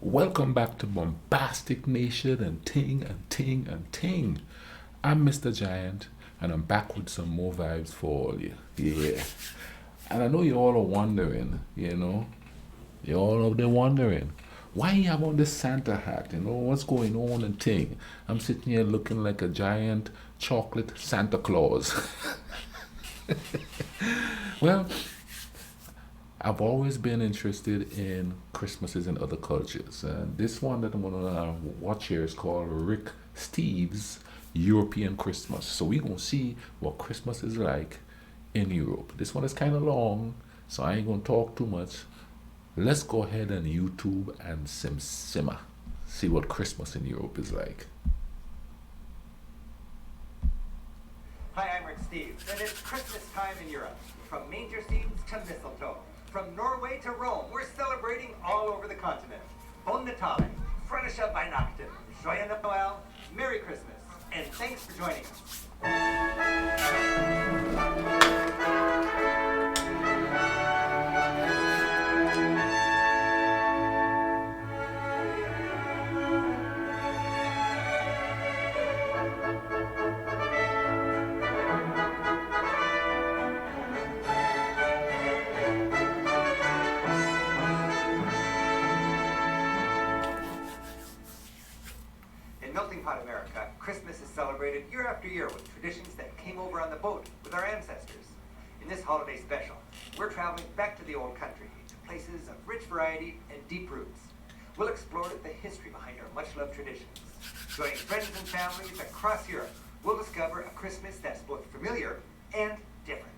Welcome back to Bombastic Nation and Ting and Ting and Ting. I'm Mr. Giant and I'm back with some more vibes for all you. Yeah. And I know you all are wondering, you're all out there wondering, why you have on this Santa hat? What's going on and Ting? I'm sitting here looking like a giant chocolate Santa Claus. Well, I've always been interested in Christmases in other cultures. And this one that I'm going to watch here is called Rick Steves' European Christmas. So we're going to see what Christmas is like in Europe. This one is kind of long, so I ain't going to talk too much. Let's go ahead and YouTube and simmer. See what Christmas in Europe is like. Hi, I'm Rick Steves, and it's Christmas time in Europe. From manger scenes to mistletoe, from Norway to Rome, we're celebrating all over the continent. Bon Natale, Fröhliche Weihnachten, Joyeux Noël, Merry Christmas, and thanks for joining us. In Melting Pot America, Christmas is celebrated year after year with traditions that came over on the boat with our ancestors. In this holiday special, we're traveling back to the old country, to places of rich variety and deep roots. We'll explore the history behind our much-loved traditions. Joining friends and families across Europe, we'll discover a Christmas that's both familiar and different.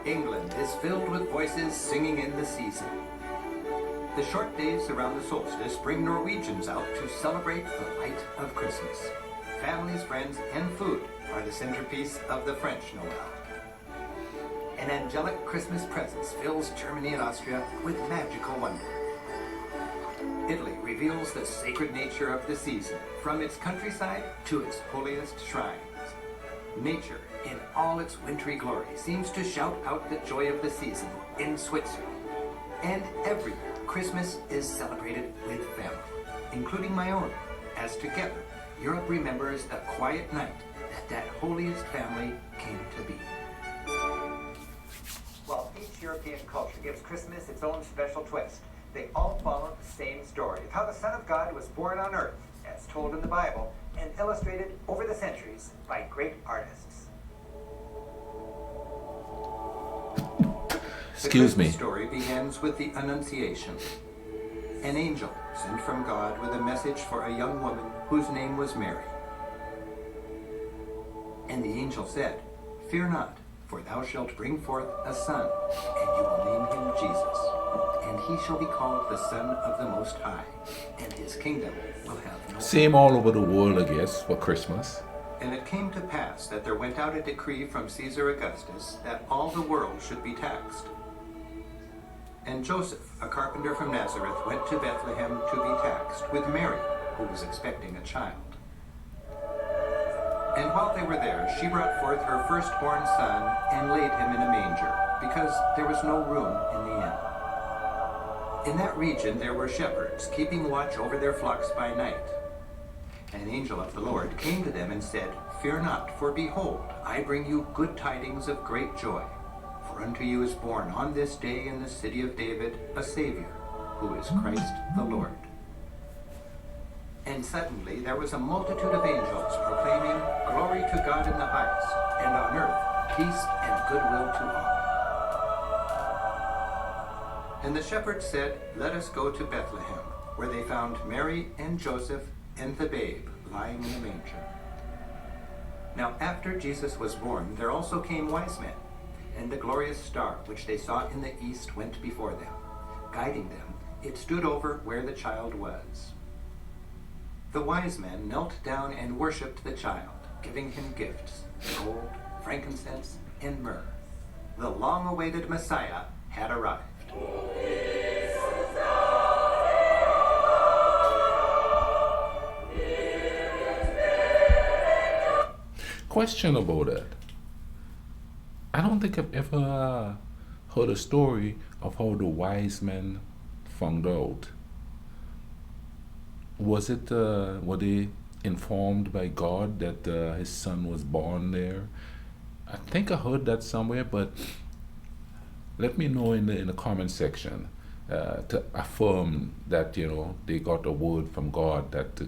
England is filled with voices singing in the season. The short days around the solstice bring Norwegians out to celebrate the light of Christmas. Families, friends, and food are the centerpiece of the French Noel. An angelic Christmas presence fills Germany and Austria with magical wonder. Italy reveals the sacred nature of the season, from its countryside to its holiest shrines. Nature, in all its wintry glory, seems to shout out the joy of the season in Switzerland. And every year, Christmas is celebrated with family, including my own, as together, Europe remembers the quiet night that holiest family came to be. While each European culture gives Christmas its own special twist, they all follow the same story of how the Son of God was born on earth, as told in the Bible, and illustrated over the centuries by great artists. Excuse me. The story begins with the Annunciation. An angel sent from God with a message for a young woman whose name was Mary. And the angel said, "Fear not, for thou shalt bring forth a son, and you will name him Jesus. And he shall be called the Son of the Most High, and his kingdom will have no end." Same all over the world, I guess, for Christmas. And it came to pass that there went out a decree from Caesar Augustus that all the world should be taxed. And Joseph, a carpenter from Nazareth, went to Bethlehem to be taxed with Mary, who was expecting a child. And while they were there, she brought forth her firstborn son and laid him in a manger, because there was no room in the inn. In that region there were shepherds keeping watch over their flocks by night. An angel of the Lord came to them and said, "Fear not, for behold, I bring you good tidings of great joy. For unto you is born on this day in the city of David a Savior, who is Christ the Lord." And suddenly there was a multitude of angels proclaiming, "Glory to God in the highest, and on earth peace and goodwill to all." And the shepherds said, "Let us go to Bethlehem," where they found Mary and Joseph and the babe lying in a manger. Now after Jesus was born, there also came wise men, and the glorious star which they saw in the east went before them. Guiding them, it stood over where the child was. The wise men knelt down and worshipped the child, giving him gifts, gold, frankincense, and myrrh. The long-awaited Messiah had arrived. Question about that. I don't think I've ever heard a story of how the wise men found out. Were they informed by God that his son was born there? I think I heard that somewhere, but let me know in the comment section to affirm that they got a word from God that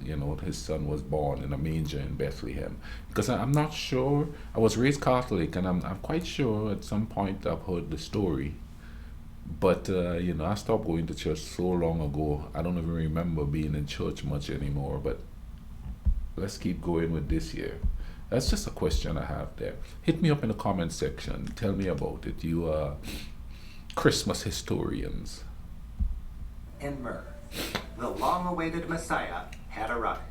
his son was born in a manger in Bethlehem. Because I'm not sure. I was raised Catholic, and I'm quite sure at some point I've heard the story. But I stopped going to church so long ago. I don't even remember being in church much anymore. But let's keep going with this year. That's just a question I have there. Hit me up in the comment section. Tell me about it. You Christmas historians. In myrrh, the long-awaited Messiah had arrived.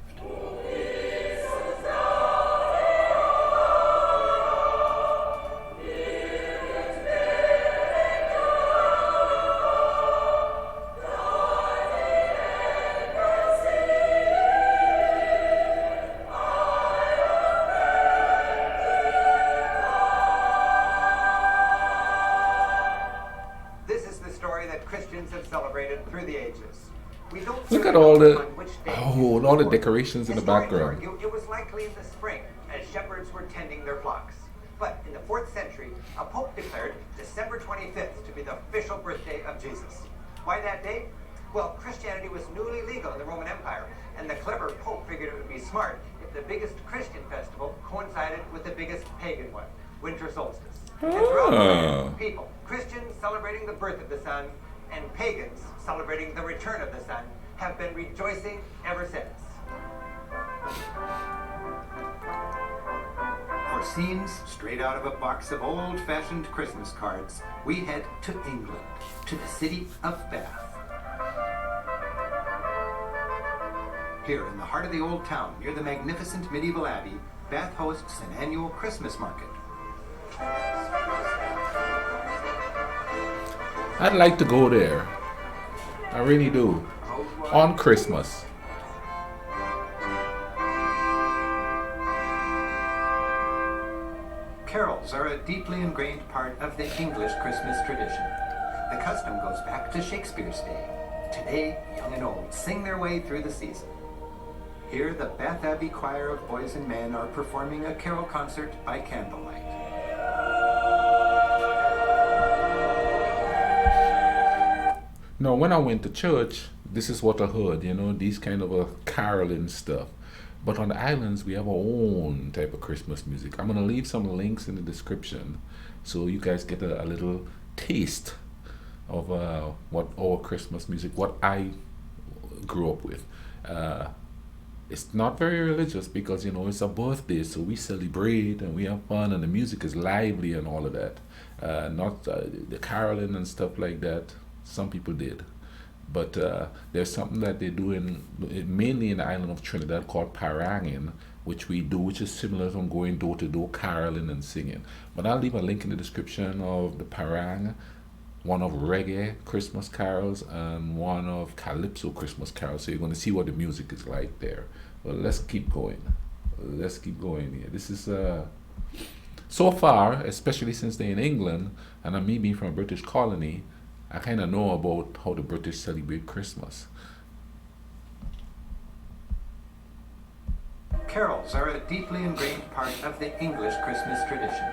This is the story that Christians have celebrated through the ages. We don't Look really at all know the on which day all the decorations in the Historians background. argue it was likely in the spring, as shepherds were tending their flocks. But in the 4th century, a pope declared December 25th to be the official birthday of Jesus. Why that date? Well, Christianity was newly legal in the Roman Empire, and the clever pope figured it would be smart if the biggest Christian festival coincided with the biggest pagan one, winter solstice. And throughout the land, people, Christians celebrating the birth of the sun, and pagans celebrating the return of the sun, have been rejoicing ever since. For scenes straight out of a box of old-fashioned Christmas cards, we head to England, to the city of Bath. Here in the heart of the old town, near the magnificent medieval abbey, Bath hosts an annual Christmas market. I'd like to go there. I really do. On Christmas. Carols are a deeply ingrained part of the English Christmas tradition. The custom goes back to Shakespeare's day. Today, young and old sing their way through the season. Here, the Bath Abbey choir of boys and men are performing a carol concert by candlelight. Now, when I went to church, this is what I heard, these kind of caroling stuff. But on the islands, we have our own type of Christmas music. I'm going to leave some links in the description so you guys get a little taste of what our Christmas music, what I grew up with. It's not very religious because, it's a birthday, so we celebrate and we have fun and the music is lively and all of that. Not the caroling and stuff like that. Some people did. But there's something that they do mainly in the island of Trinidad called paranging, which we do, which is similar to going door to door caroling and singing. But I'll leave a link in the description of the parang, one of reggae Christmas carols and one of calypso Christmas carols. So you're going to see what the music is like there. Well, let's keep going. Let's keep going here. This is so far, especially since they're in England and me being from a British colony, I kind of know about how the British celebrate Christmas. Carols are a deeply ingrained part of the English Christmas tradition.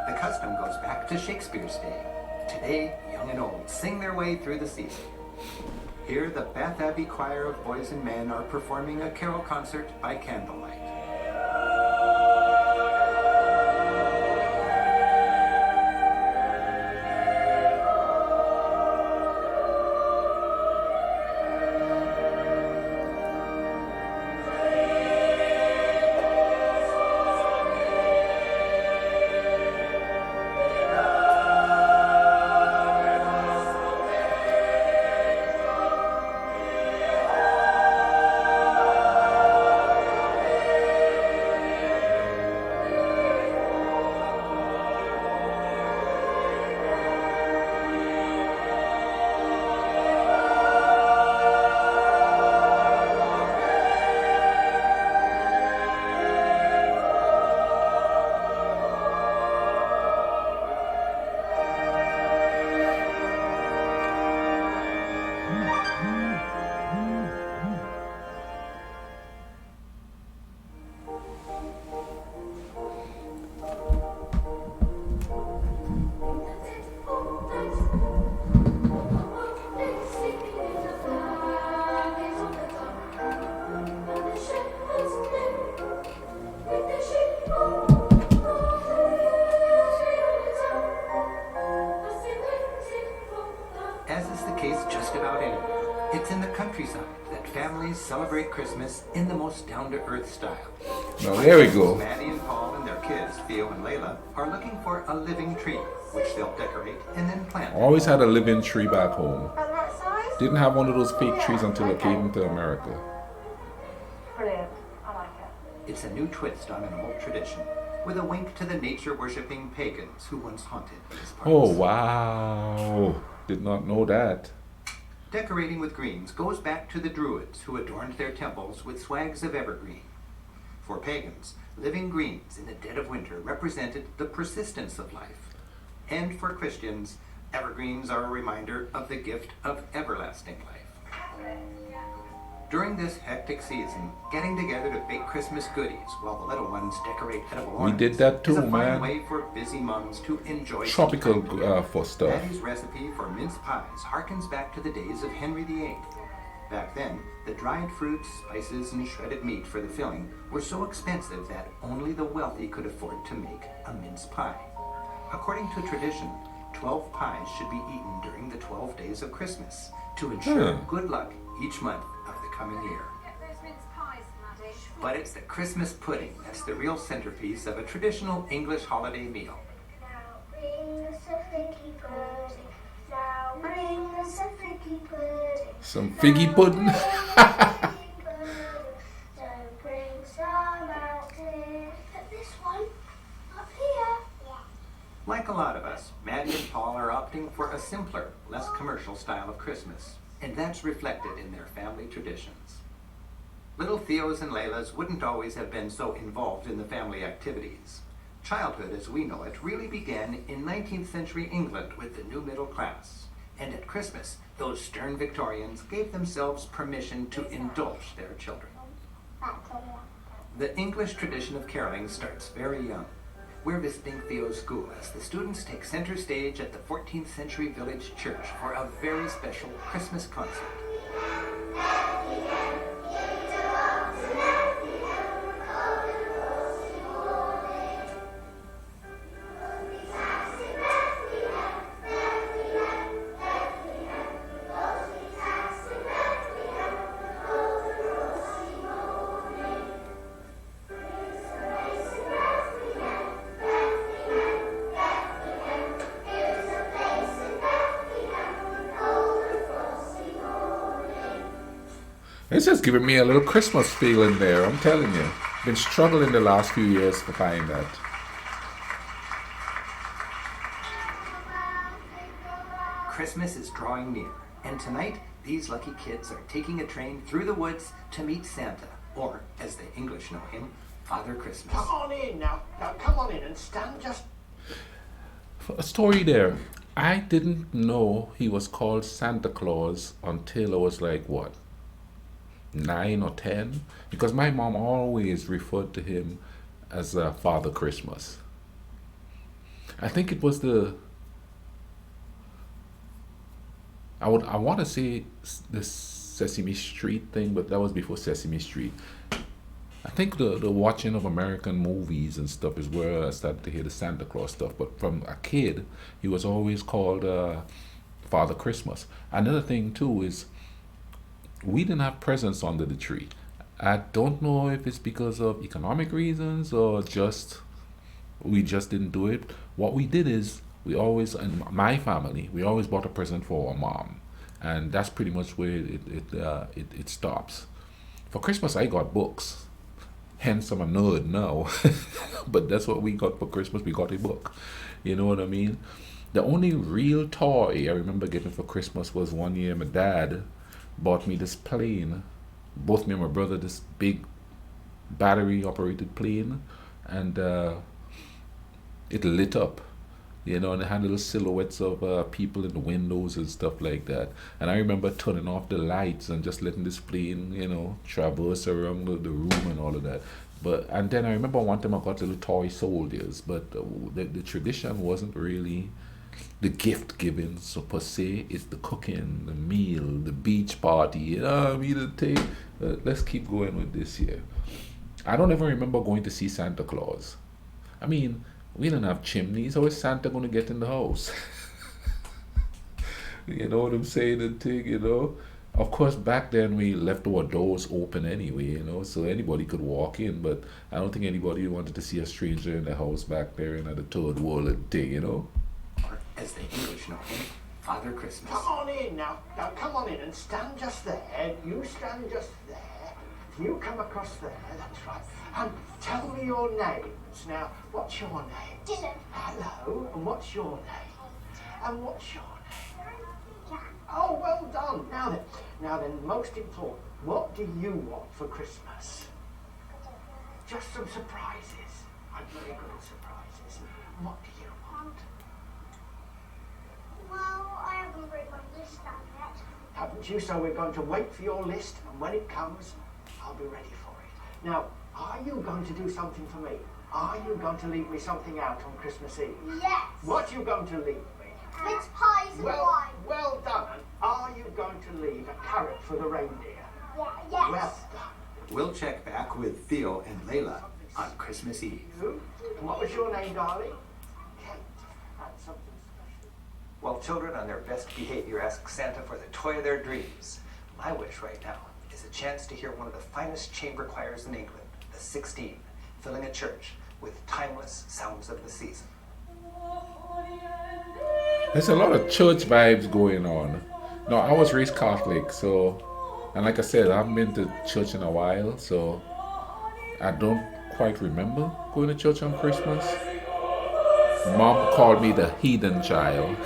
The custom goes back to Shakespeare's day. Today, young and old sing their way through the season. Here, the Bath Abbey choir of boys and men are performing a carol concert by candlelight. as is the case just about anywhere, it's in the countryside that families celebrate Christmas in the most down-to-earth style. Now there we go. Maddie and Paul and their kids, Theo and Layla, are looking for a living tree, which they'll decorate and then plant. Always had a living tree back home. Didn't have one of those fake trees until I came into America. Brilliant. I like it. It's a new twist on an old tradition, with a wink to the nature-worshipping pagans who once haunted these parts. Oh, wow. Did not know that. Decorating with greens goes back to the Druids who adorned their temples with swags of evergreen. For pagans, living greens in the dead of winter represented the persistence of life. And for Christians, evergreens are a reminder of the gift of everlasting life. During this hectic season, getting together to bake Christmas goodies while the little ones decorate edible ornaments did that too, is a fine man. way for busy mums to enjoy Tropical some time. for stuff. Maddie's recipe for mince pies harkens back to the days of Henry VIII. Back then, the dried fruits, spices, and shredded meat for the filling were so expensive that only the wealthy could afford to make a mince pie. According to tradition, 12 pies should be eaten during the 12 days of Christmas to ensure good luck each month of the coming year. But it's the Christmas pudding that's the real centerpiece of a traditional English holiday meal. Now bring us a figgy pudding. Now bring us a figgy pudding. Some figgy pudding. So bring some out here. Put this one up here. Yeah. Like a lot of us, Maddie and Paul are opting for a simpler, less commercial style of Christmas, and that's reflected in their family traditions. Little Theo's and Layla's wouldn't always have been so involved in the family activities. Childhood, as we know it, really began in 19th century England with the new middle class. And at Christmas, those stern Victorians gave themselves permission to indulge their children. The English tradition of caroling starts very young. We're visiting Theo's school as the students take center stage at the 14th century village church for a very special Christmas concert. It's just giving me a little Christmas feeling there, I'm telling you. Been struggling the last few years to find that. Christmas is drawing near, and tonight, these lucky kids are taking a train through the woods to meet Santa, or, as the English know him, Father Christmas. Come on in now. Now come on in and stand just... A story there. I didn't know he was called Santa Claus until I was like, what, 9 or 10? Because my mom always referred to him as Father Christmas. I think it was I want to say the Sesame Street thing, but that was before Sesame Street. I think the watching of American movies and stuff is where I started to hear the Santa Claus stuff. But from a kid, he was always called Father Christmas. Another thing too is we didn't have presents under the tree. I don't know if it's because of economic reasons or we just didn't do it. What we did is we always, in my family, we always bought a present for our mom, and that's pretty much where it stops. For Christmas, I got books. Hence, I'm a nerd now. But that's what we got for Christmas. We got a book. You know what I mean? The only real toy I remember getting for Christmas was one year my dad bought me this plane. Both me and my brother, this big battery-operated plane. And it lit up. You know, and it had little silhouettes of people in the windows and stuff like that. And I remember turning off the lights and just letting this plane, you know, traverse around the room and all of that. And then I remember one time I got little toy soldiers, but the tradition wasn't really the gift giving, so per se. It's the cooking, the meal, the beach party. You know, I mean, the thing. Let's keep going with this here. I don't ever remember going to see Santa Claus. I mean, we didn't have chimneys. How is Santa going to get in the house? You know what I'm saying? And thing, you know. Of course, back then we left our doors open anyway, you know, so anybody could walk in. But I don't think anybody wanted to see a stranger in the house back there in the third world and thing, you know. Or, as the English know him, Father Christmas. Come on in now. Now come on in and stand just there. You stand just there. You come across there, that's right. And tell me your names. Now, what's your name? Dylan. Hello, and what's your name? And what's your name? Jack. Oh, well done. Now then, most important, what do you want for Christmas? Just some surprises. I'm very good at surprises. What do you want? Well, I haven't written my list down yet. Haven't you? So we're going to wait for your list, and when it comes, I'll be ready for it. Now, are you going to do something for me? Are you going to leave me something out on Christmas Eve? Yes. What are you going to leave me? Mince pies and wine. Well done. And are you going to leave a carrot for the reindeer? Yeah, yes. Well done. We'll check back with Theo and Layla on Christmas Eve. You? And what was your name, darling? Kate. That's something special. While children on their best behavior ask Santa for the toy of their dreams, my wish right now is a chance to hear one of the finest chamber choirs in England, the 16, filling a church with timeless sounds of the season. There's a lot of church vibes going on. No, I was raised Catholic, so, and like I said, I haven't been to church in a while, so I don't quite remember going to church on Christmas. Mom called me the heathen child.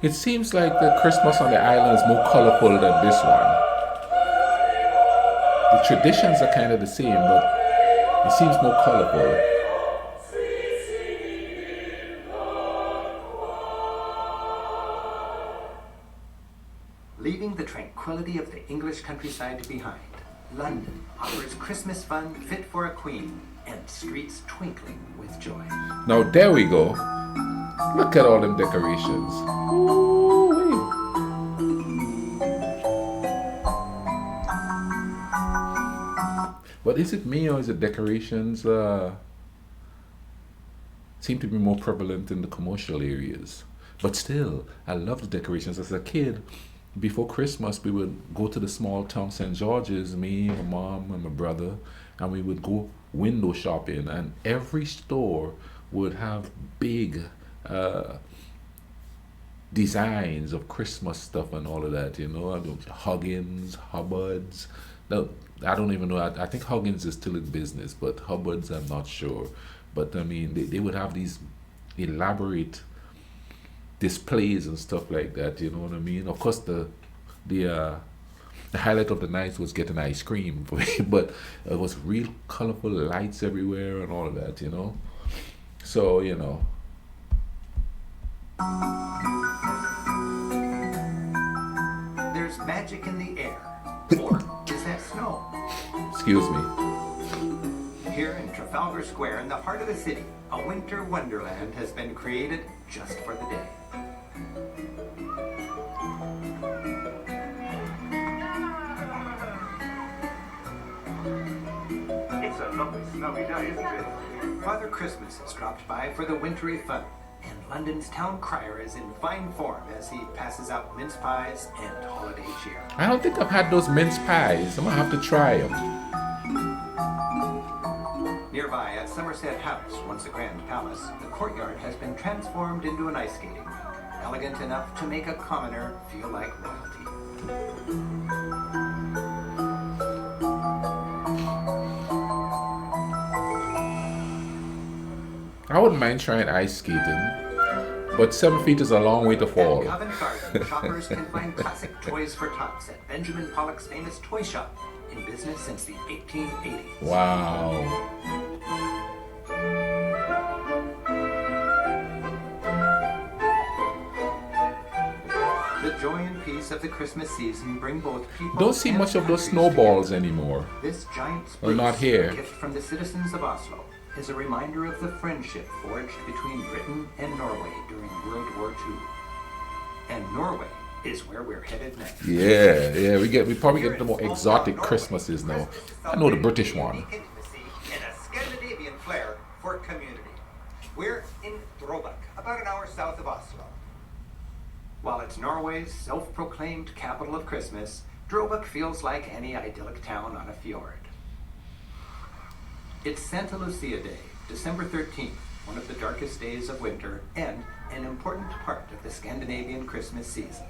It seems like the Christmas on the island is more colorful than this one. The traditions are kind of the same, but it seems more colorful. Leaving the tranquility of the English countryside behind, London offers Christmas fun fit for a queen and streets twinkling with joy. Now there we go. Look at all them decorations. Ooh-wee. But is it me or is it decorations seem to be more prevalent in the commercial areas? But still, I love the decorations. As a kid, before Christmas, we would go to the small town St. George's, me, my mom, and my brother, and we would go window shopping, and every store would have big designs of Christmas stuff and all of that, you know. Huggins, Hubbards. No, I don't even know. I think Huggins is still in business, but Hubbards, I'm not sure. But I mean, they would have these elaborate displays and stuff like that, you know what I mean? Of course, the highlight of the night was getting ice cream, but it was real colorful lights everywhere and all of that, you know. So, you know. There's magic in the air. Or is that snow? Excuse me. Here in Trafalgar Square, in the heart of the city, a winter wonderland has been created just for the day. It's a lovely snowy day, isn't it? Father Christmas has dropped by for the wintry fun, and London's town crier is in fine form as he passes out mince pies and holiday cheer. I don't think I've had those mince pies. I'm gonna have to try them. Nearby at Somerset House, once a grand palace, the courtyard has been transformed into an ice skating rink, elegant enough to make a commoner feel like royalty. I wouldn't mind trying ice skating, but 7 feet is a long way to At fall. Covent Garden, shoppers can find classic toys for tots at Benjamin Pollock's famous toy shop, in business since the 1880s. Wow. The joy and peace of the Christmas season bring both people Don't see and much of those countries snowballs together. anymore. This giant Well, spruce, not here. a gift from the citizens of Oslo, is a reminder of the friendship forged between Britain and Norway during World War II. And Norway is where we're headed next. Yeah, we probably get the more exotic Christmases now. I know the British one. Unique intimacy and a Scandinavian flair for community. We're in Drøbak, about an hour south of Oslo. While it's Norway's self-proclaimed capital of Christmas, Drøbak feels like any idyllic town on a fjord. It's Santa Lucia Day, December 13th, one of the darkest days of winter and an important part of the Scandinavian Christmas season.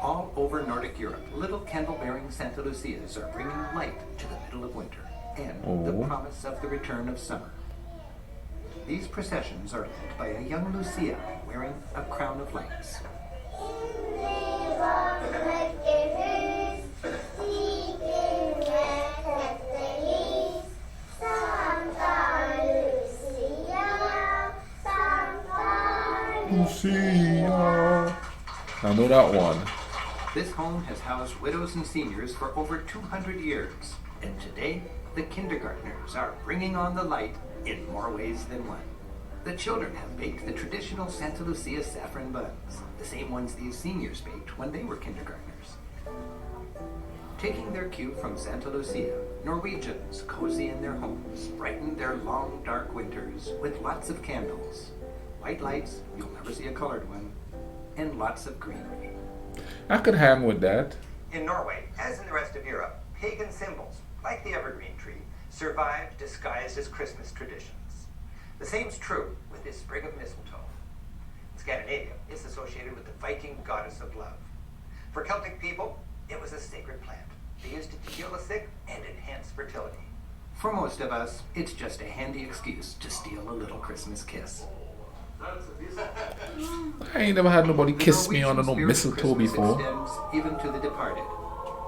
All over Nordic Europe, little candle-bearing Santa Lucias are bringing light to the middle of winter and the Oh. promise of the return of summer. These processions are led by a young Lucia wearing a crown of lights. Lucia. I know that one. This home has housed widows and seniors for over 200 years, and today the kindergartners are bringing on the light in more ways than one. The children have baked the traditional Santa Lucia saffron buns, the same ones these seniors baked when they were kindergartners. Taking their cue from Santa Lucia, Norwegians cozy in their homes, brighten their long dark winters with lots of candles, white lights, you'll never see a colored one, and lots of greenery. I could hang with that. In Norway, as in the rest of Europe, pagan symbols, like the evergreen tree, survived disguised as Christmas traditions. The same's true with this sprig of mistletoe. In Scandinavia, it's associated with the Viking goddess of love. For Celtic people, it was a sacred plant. They used it to heal the sick and enhance fertility. For most of us, it's just a handy excuse to steal a little Christmas kiss. I ain't never had nobody The kiss me on Norwegian no spirit of mistletoe Christmas before. extends even to the departed.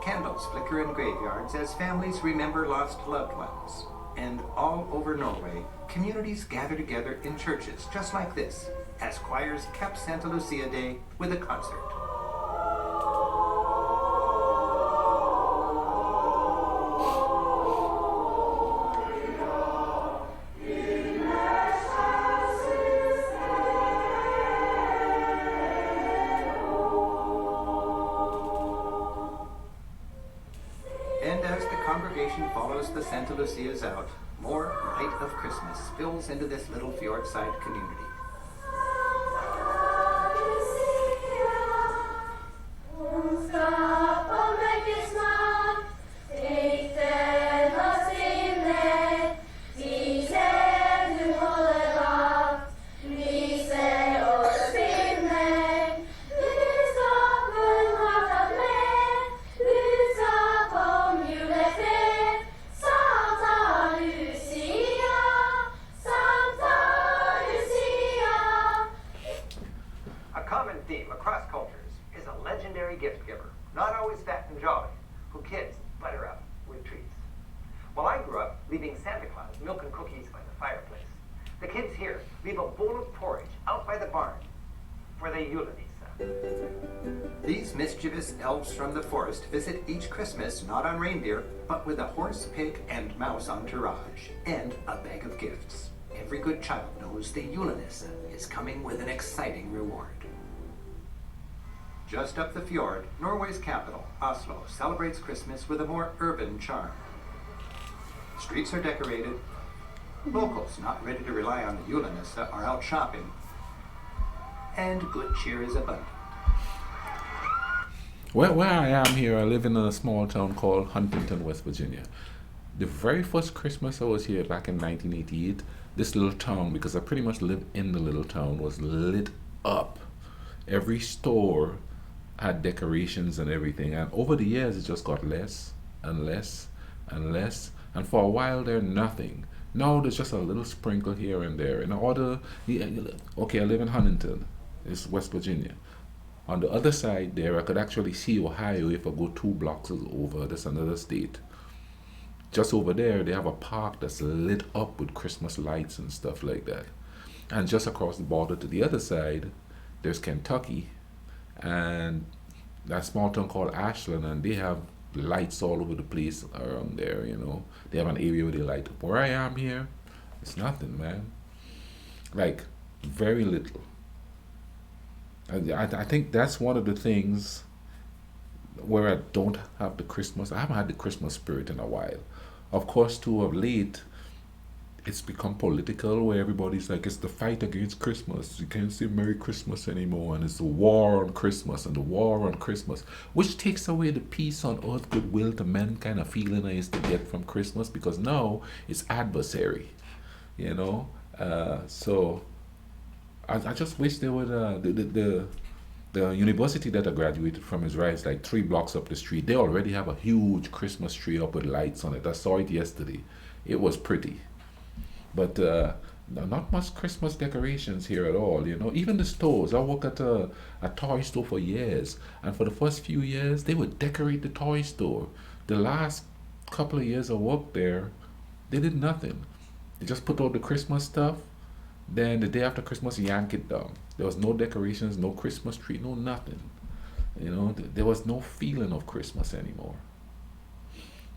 Candles flicker in graveyards as families remember lost loved ones. And all over Norway, communities gather together in churches just like this, as choirs cap Santa Lucia Day with a concert. And as the congregation follows the Santa Lucias out, more light of Christmas spills into this little fjordside community. A common theme across cultures is a legendary gift giver, not always fat and jolly, who kids butter up with treats. While I grew up leaving Santa Claus milk and cookies by the fireplace, the kids here leave a bowl of porridge out by the barn for the Yulenisa. These mischievous elves from the forest visit each Christmas not on reindeer, but with a horse, pig, and mouse entourage, and a bag of gifts. Every good child knows the Yulenisse is coming with an exciting reward. Just up the fjord, Norway's capital, Oslo, celebrates Christmas with a more urban charm. Streets are decorated. Locals not ready to rely on the Yulenisse are out shopping. And good cheer is abundant. Where I am here, I live in a small town called Huntington, West Virginia. The very first Christmas I was here back in 1988, this little town, because I pretty much lived in the little town, was lit up. Every store had decorations and everything, and over the years it just got less and less and less, and for a while there nothing. No, there's just a little sprinkle here and there. In order, yeah, okay, I live in Huntington, it's West Virginia. On the other side there, I could actually see Ohio if I go 2 blocks over. That's another state. Just over there, they have a park that's lit up with Christmas lights and stuff like that. And just across the border to the other side, there's Kentucky, and that small town called Ashland, and they have lights all over the place around there. They have an area where they light up. Where I am here, it's nothing, man. Like very little. I think that's one of the things where I don't have the Christmas. I haven't had the Christmas spirit in a while. Of course, too, of late, it's become political where everybody's like, it's the fight against Christmas. You can't say Merry Christmas anymore, and it's the war on Christmas and the war on Christmas, which takes away the peace on earth, goodwill to men kind of feeling I used to get from Christmas, because now it's adversary, So I just wish they would, the university that I graduated from is right, it's like 3 blocks up the street. They already have a huge Christmas tree up with lights on it. I saw it yesterday. It was pretty. But not much Christmas decorations here at all. Even the stores. I worked at a toy store for years, and for the first few years, they would decorate the toy store. The last couple of years I worked there, they did nothing. They just put out the Christmas stuff. Then the day after Christmas, yank it down. There was no decorations, no Christmas tree, no nothing. There was no feeling of Christmas anymore.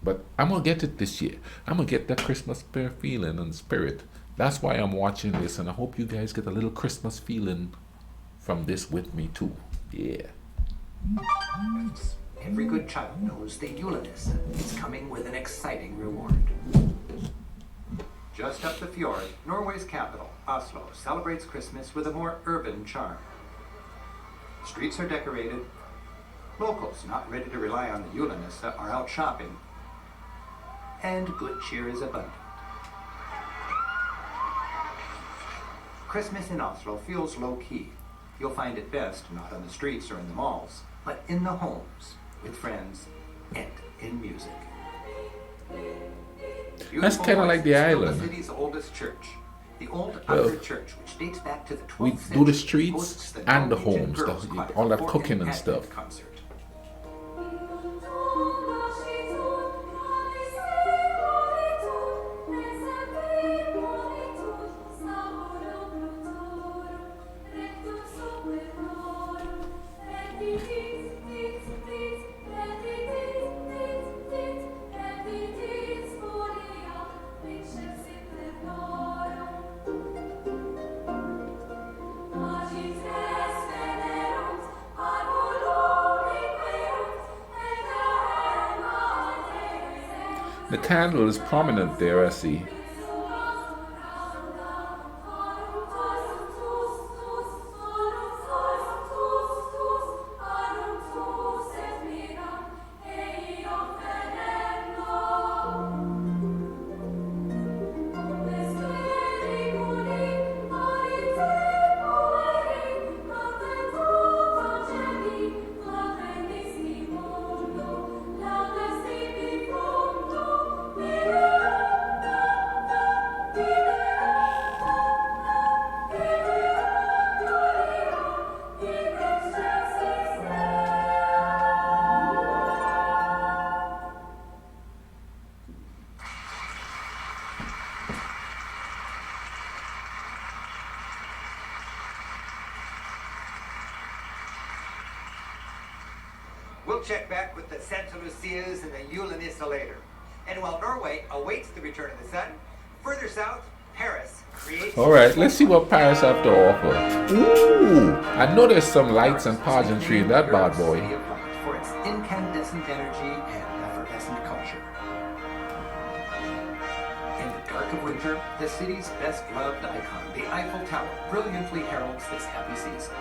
But I'm gonna get it this year. I'm gonna get that Christmas feeling and spirit. That's why I'm watching this, and I hope you guys get a little Christmas feeling from this with me too. Yeah. Every good child knows the Yulenis is coming with an exciting reward. Just up the fjord, Norway's capital, Oslo, celebrates Christmas with a more urban charm. Streets are decorated. Locals not ready to rely on the Yulenissa are out shopping. And good cheer is abundant. Christmas in Oslo feels low-key. You'll find it best not on the streets or in the malls, but in the homes, with friends, and in music. That's kind of like the island. The city's oldest church, the old Upper Church, which dates back to the 12th We century, do the streets hosts the and the Norwegian homes, Girls Choir all that for cooking an and stuff. Advent concert. The candle is prominent there, I see. We'll check back with the Santa Lucias and the Yulenissa later. And while Norway awaits the return of the sun, further south, Paris creates... Alright, let's see what Paris have to offer. Ooh, I know there's some lights and pageantry in that bad boy. For its incandescent energy and effervescent culture. In the dark of winter, the city's best-loved icon, the Eiffel Tower, brilliantly heralds this happy season.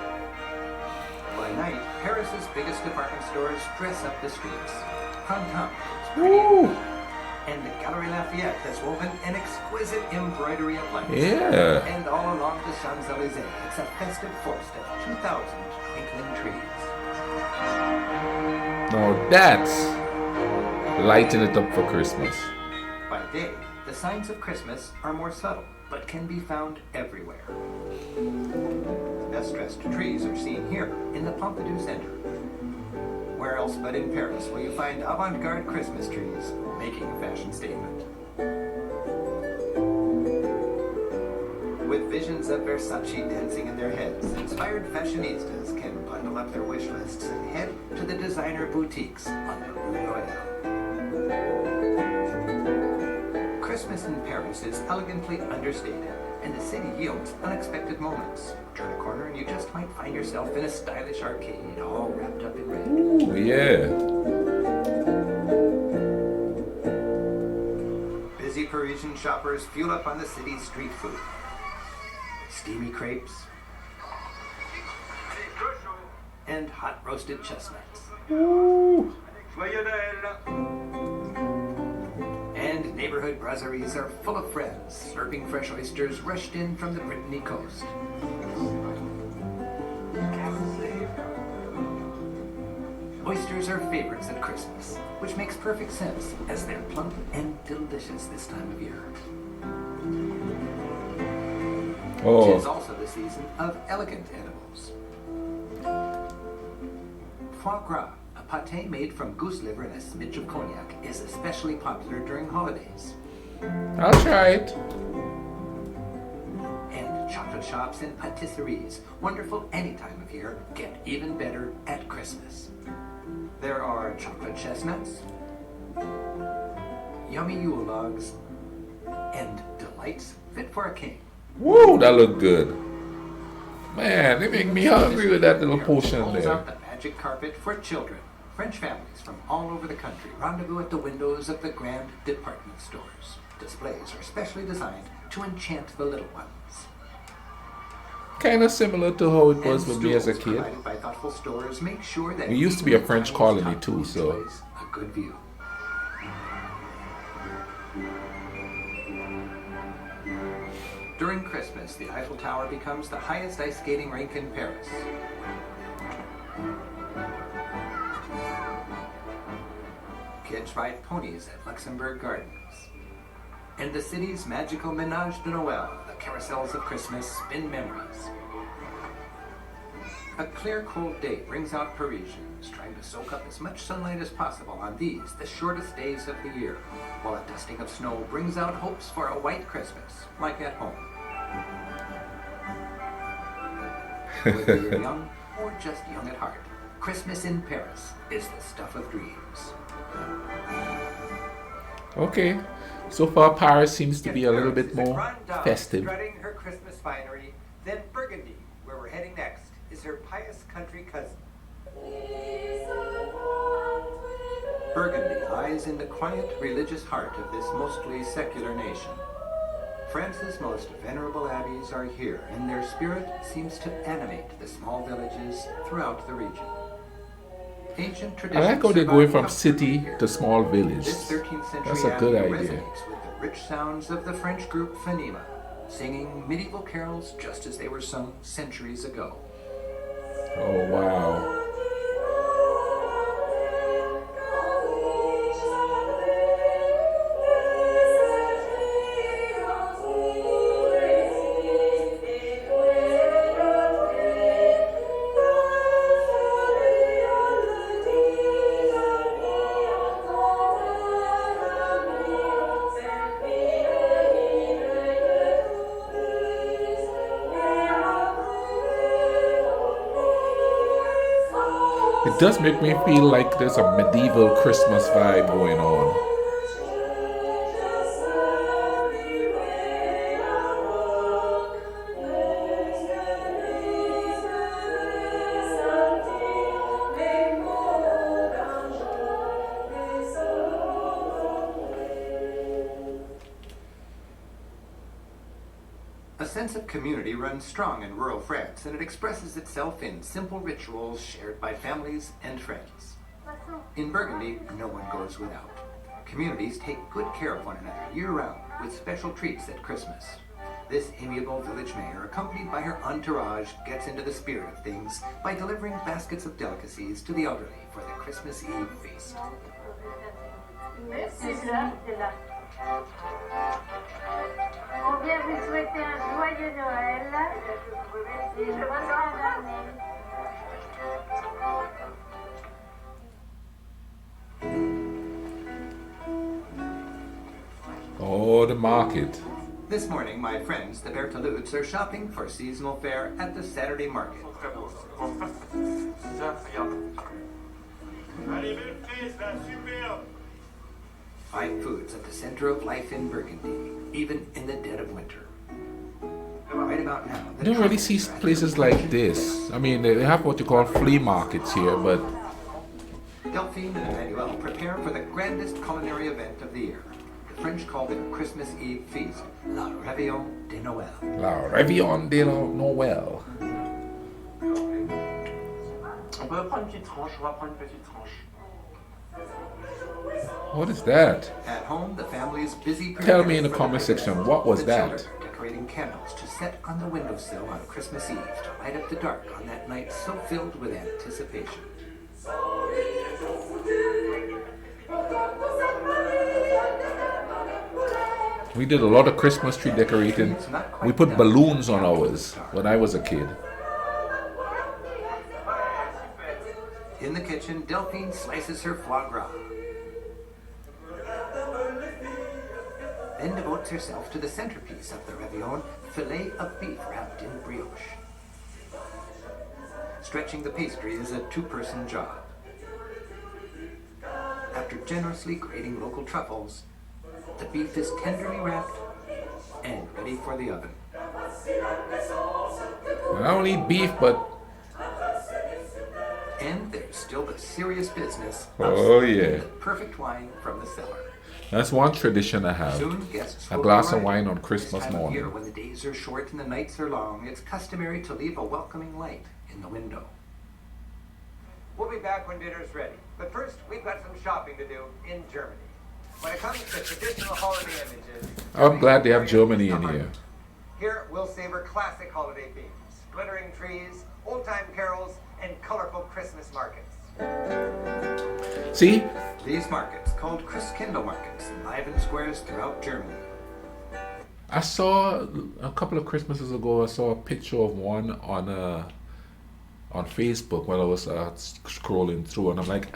By night, Paris's biggest department stores dress up the streets. Printemps is pretty, and the Galerie Lafayette has woven an exquisite embroidery of lights. Yeah. And all along the Champs-Élysées, it's a festive forest of 2,000 twinkling trees. Now that's lighting it up for Christmas. By day, The signs of Christmas are more subtle, but can be found everywhere. The best dressed trees are seen here in the Pompidou Center. Where else but in Paris will you find avant-garde Christmas trees making a fashion statement? With visions of Versace dancing in their heads, inspired fashionistas can bundle up their wish lists and head to the designer boutiques on the Rue Royale. Christmas in Paris is elegantly understated, and the city yields unexpected moments. Turn a corner and you just might find yourself in a stylish arcade, all wrapped up in red. Ooh, yeah. Busy Parisian shoppers fuel up on the city's street food. Steamy crepes and hot roasted chestnuts. Ooh. And neighborhood brasseries are full of friends, slurping fresh oysters rushed in from the Brittany coast. Oysters are favorites at Christmas, which makes perfect sense as they're plump and delicious this time of year. Oh. It is also the season of elegant edibles. Foie gras, a pâté made from goose liver and a smidge of cognac, is especially popular during holidays. I'll try it. And chocolate shops and patisseries, wonderful any time of year, get even better at Christmas. There are chocolate chestnuts, yummy Yule logs, and delights fit for a king. Woo, that looked good. Man, they make me hungry with that little portion Rolls there. out the magic carpet for children. French families from all over the country rendezvous at the windows of the grand department stores. Displays are specially designed to enchant the little ones. Kind of similar to how it was And with me as a stools kid. provided by thoughtful stores make sure that We used to be a even French the colony tiniest too, tot so- enjoys a good view. During Christmas, the Eiffel Tower becomes the highest ice skating rink in Paris. Kids ride ponies at Luxembourg Gardens. And the city's magical Ménage de Noël, the carousels of Christmas, spin memories. A clear, cold day brings out Parisians trying to soak up as much sunlight as possible on these, the shortest days of the year, while a dusting of snow brings out hopes for a white Christmas, like at home. Whether you're young or just young at heart, Christmas in Paris is the stuff of dreams. Okay, so far Paris seems to be a little Paris bit is a more grande dame festive. strutting her Christmas finery. Then Burgundy, where we're heading next, is her pious country cousin. Burgundy lies in the quiet, religious heart of this mostly secular nation. France's most venerable abbeys are here, and their spirit seems to animate the small villages throughout the region. Ancient I traditions like how they're survive going from comfortably city here. to small village. This 13th century That's a good abbey idea. resonates with the rich sounds of the French group Fanima, singing medieval carols just as they were sung centuries ago. Oh wow. It does make me feel like there's a medieval Christmas vibe going on. A sense of community runs strong in rural France, and it expresses itself in simple rituals shared by families and friends. In Burgundy, no one goes without. Communities take good care of one another year-round with special treats at Christmas. This amiable village mayor, accompanied by her entourage, gets into the spirit of things by delivering baskets of delicacies to the elderly for the Christmas Eve feast. On vient vous souhaiter un joyeux Noël et une bonne année. Oh, the market. This morning, my friends, the Bertaludes, are shopping for seasonal fare at the Saturday market. Fine foods at the center of life in Burgundy, even in the dead of winter. Right about now, You don't really see places like this. I mean, they have what you call flea markets here, but Delphine and Emmanuel prepare for the grandest culinary event of the year. The French call it a Christmas Eve feast, La Réveillon de Noël. La Réveillon de Noël. On peut prendre une petite tranche, on va prendre une petite tranche. What is that? At home, the family is busy Tell me in the for comment section, what was the that? children are decorating candles to set on the windowsill on Christmas Eve to light up the dark on that night so filled with anticipation. We did a lot of Christmas tree decorating. We put balloons on ours when I was a kid. In the kitchen, Delphine slices her foie gras. Then devotes herself to the centerpiece of the Réveillon, filet of beef wrapped in brioche. Stretching the pastry is a two-person job. After generously grating local truffles, the beef is tenderly wrapped and ready for the oven. I don't eat beef, but And there's still the serious business of oh selecting yeah, the perfect wine from the cellar. that's one tradition I have. Soon guests A will glass of arrive. wine on This Christmas time of year, morning. when the days are short and the nights are long, it's customary to leave a welcoming light in the window. We'll be back when dinner's ready. But first, we've got some shopping to do in Germany. When it comes to traditional holiday images, I'm glad they have Germany in here. Here, we'll savor classic holiday themes, glittering trees, old-time carols, and colorful Christmas markets. See, These markets, called Christkindl markets, enliven squares throughout Germany. I saw a couple of Christmases ago. I saw a picture of one on Facebook when I was scrolling through, and I'm like,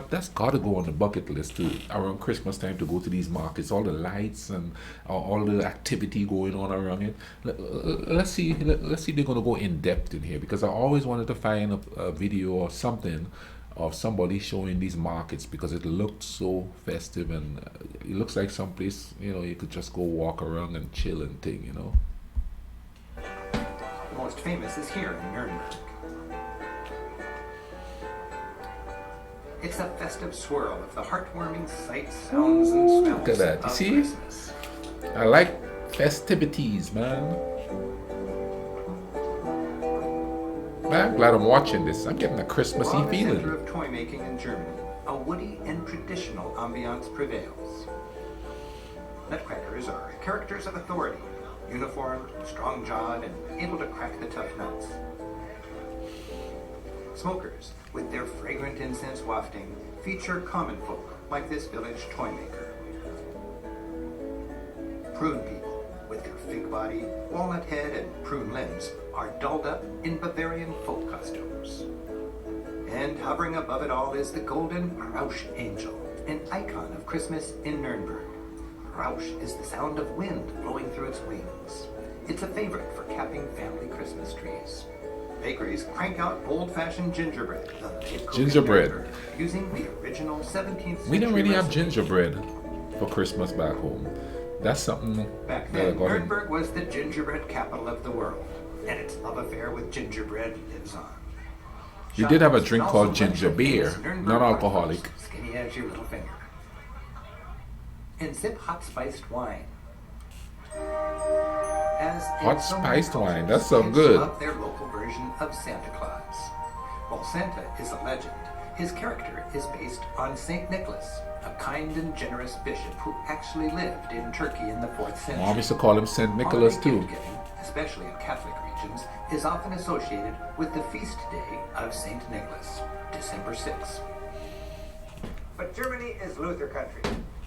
that's got to go on the bucket list too. Around Christmas time to go to these markets, all the lights and all the activity going on around it. Let's see they're gonna go in depth in here, because I always wanted to find a video or something of somebody showing these markets, because it looked so festive, and it looks like someplace you could just go walk around and chill and thing. The most famous is here in Nuremberg. It's a festive swirl of the heartwarming sights, sounds, and smells look at that. You of see? Christmas. I like festivities, man. I'm glad I'm watching this. I'm getting a Christmassy Along the center feeling. of toy making in Germany, a woody and traditional ambiance prevails. Nutcrackers are characters of authority, uniformed, strong-jawed, and able to crack the tough nuts. Smokers, with their fragrant incense wafting, feature common folk like this village toy maker. Prune people, with their fig body, walnut head, and prune limbs, are dolled up in Bavarian folk costumes. And hovering above it all is the golden Rausch angel, an icon of Christmas in Nuremberg. Rausch is the sound of wind blowing through its wings. It's a favorite for capping family Christmas trees. Bakeries crank out old-fashioned gingerbread, the native cook in Gingerbread. Nuremberg, using the original 17th century We don't really have recipe. gingerbread for Christmas back home. That's something Back that I then, got in. Nuremberg was the gingerbread capital of the world, and its love affair with gingerbread lives on. You did have a Shoppers drink can called also ginger bunch the beer, famous Nuremberg non-alcoholic. waffles, skinny as your little finger. And sip hot spiced wine. As in Hot so many spiced wine, cultures, that's so kids good. love their local version of Santa Claus. While Santa is a legend, his character is based on Saint Nicholas, a kind and generous bishop who actually lived in Turkey in the 4th century. Mom used to call him St. Nicholas Holiday too. gift-giving, especially in Catholic regions, is often associated with the feast day of Saint Nicholas, December 6th. But Germany is Luther country.